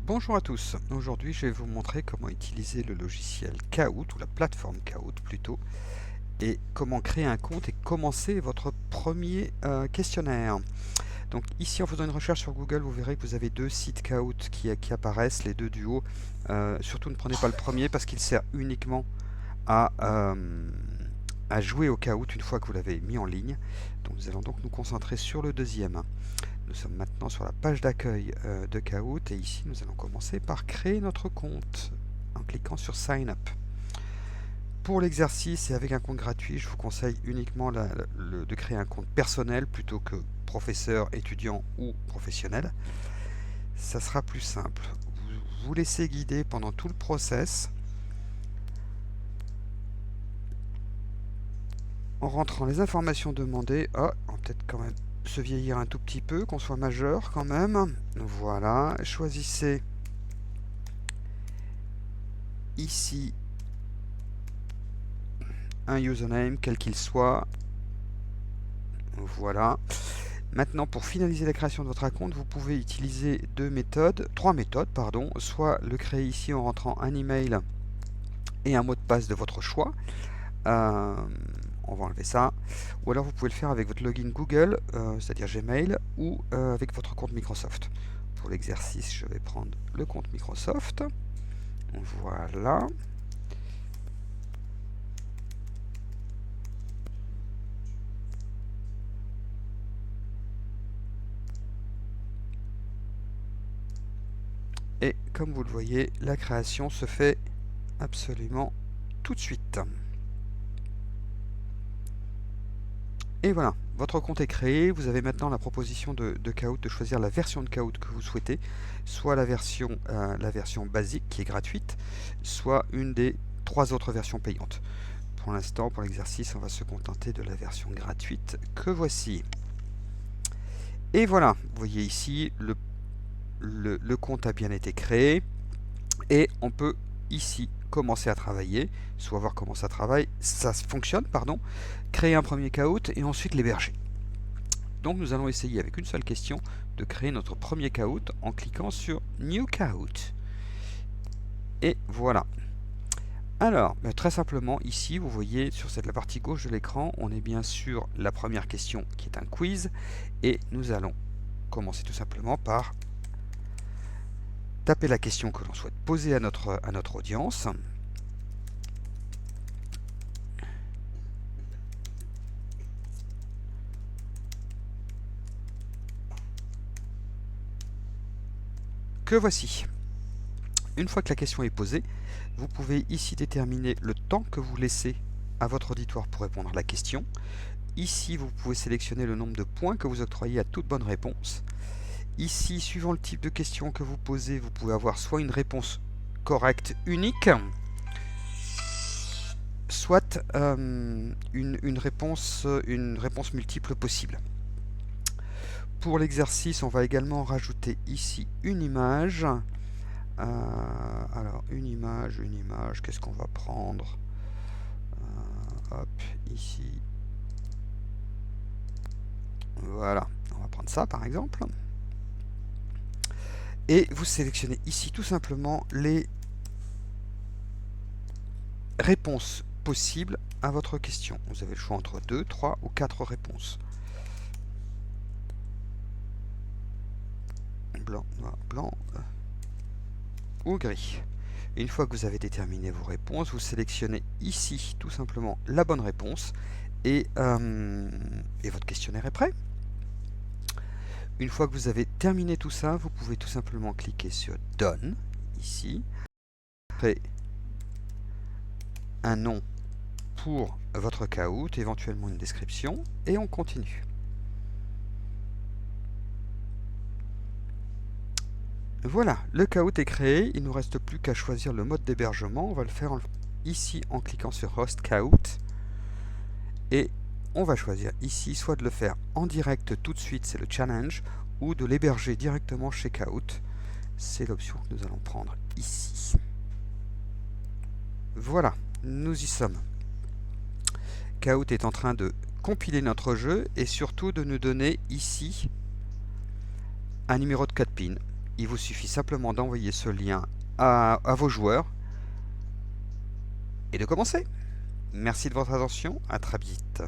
Bonjour à tous, aujourd'hui je vais vous montrer comment utiliser le logiciel Kahoot, ou la plateforme Kahoot plutôt, et comment créer un compte et commencer votre premier questionnaire. Donc ici en faisant une recherche sur Google, vous verrez que vous avez deux sites Kahoot qui apparaissent, les deux du haut. Surtout ne prenez pas le premier parce qu'il sert uniquement à, euh, à jouer au Kahoot une fois que vous l'avez mis en ligne. Donc nous allons donc nous concentrer sur le deuxième. Nous sommes maintenant sur la page d'accueil de Kahoot et ici nous allons commencer par créer notre compte en cliquant sur Sign Up. Pour l'exercice et avec un compte gratuit, je vous conseille uniquement de créer un compte personnel plutôt que professeur, étudiant ou professionnel. Ça sera plus simple. Vous laissez guider pendant tout le process en rentrant les informations demandées. On va peut-être quand même se vieillir un tout petit peu, qu'on soit majeur quand même. Voilà, choisissez ici un username quel qu'il soit. Voilà. Maintenant, pour finaliser la création de votre compte, vous pouvez utiliser trois méthodes, pardon. Soit le créer ici en rentrant un email et un mot de passe de votre choix. On va enlever ça. Ou alors vous pouvez le faire avec votre login Google, c'est-à-dire Gmail, ou avec votre compte Microsoft. Pour l'exercice, je vais prendre le compte Microsoft. Voilà. Et comme vous le voyez, la création se fait absolument tout de suite. Et voilà, votre compte est créé. Vous avez maintenant la proposition de Kahoot de choisir la version de Kahoot que vous souhaitez, soit la version basique qui est gratuite, soit une des trois autres versions payantes. Pour l'instant, pour l'exercice, on va se contenter de la version gratuite que voici. Et voilà, vous voyez ici, le compte a bien été créé et on peut ici commencer à travailler, soit voir comment ça travaille, ça fonctionne, pardon, créer un premier Kahoot et ensuite l'héberger. Donc nous allons essayer avec une seule question de créer notre premier Kahoot en cliquant sur New Kahoot. Et voilà. Alors, très simplement, ici, vous voyez sur la partie gauche de l'écran, on est bien sur la première question qui est un quiz. Et nous allons commencer tout simplement par taper la question que l'on souhaite poser à notre audience. Que voici. Une fois que la question est posée, vous pouvez ici déterminer le temps que vous laissez à votre auditoire pour répondre à la question. Ici, vous pouvez sélectionner le nombre de points que vous octroyez à toute bonne réponse. Ici, suivant le type de question que vous posez, vous pouvez avoir soit une réponse correcte unique, soit une réponse multiple possible. Pour l'exercice, on va également rajouter ici une image. Alors, une image, qu'est-ce qu'on va prendre? Hop, ici. Voilà, on va prendre ça par exemple. Et vous sélectionnez ici tout simplement les réponses possibles à votre question. Vous avez le choix entre 2, 3 ou 4 réponses. Blanc, noir, blanc ou gris. Et une fois que vous avez déterminé vos réponses, vous sélectionnez ici tout simplement la bonne réponse et votre questionnaire est prêt. Une fois que vous avez terminé tout ça, vous pouvez tout simplement cliquer sur Done, ici. Après, un nom pour votre Kahoot, éventuellement une description, et on continue. Voilà, le Kahoot est créé, il ne nous reste plus qu'à choisir le mode d'hébergement. On va le faire ici en cliquant sur Host Kahoot. Et on va choisir ici soit de le faire en direct tout de suite, c'est le challenge, ou de l'héberger directement chez Kahoot. C'est l'option que nous allons prendre ici. Voilà, nous y sommes. Kahoot est en train de compiler notre jeu et surtout de nous donner ici un numéro de code PIN. Il vous suffit simplement d'envoyer ce lien à vos joueurs et de commencer. Merci de votre attention, à très vite.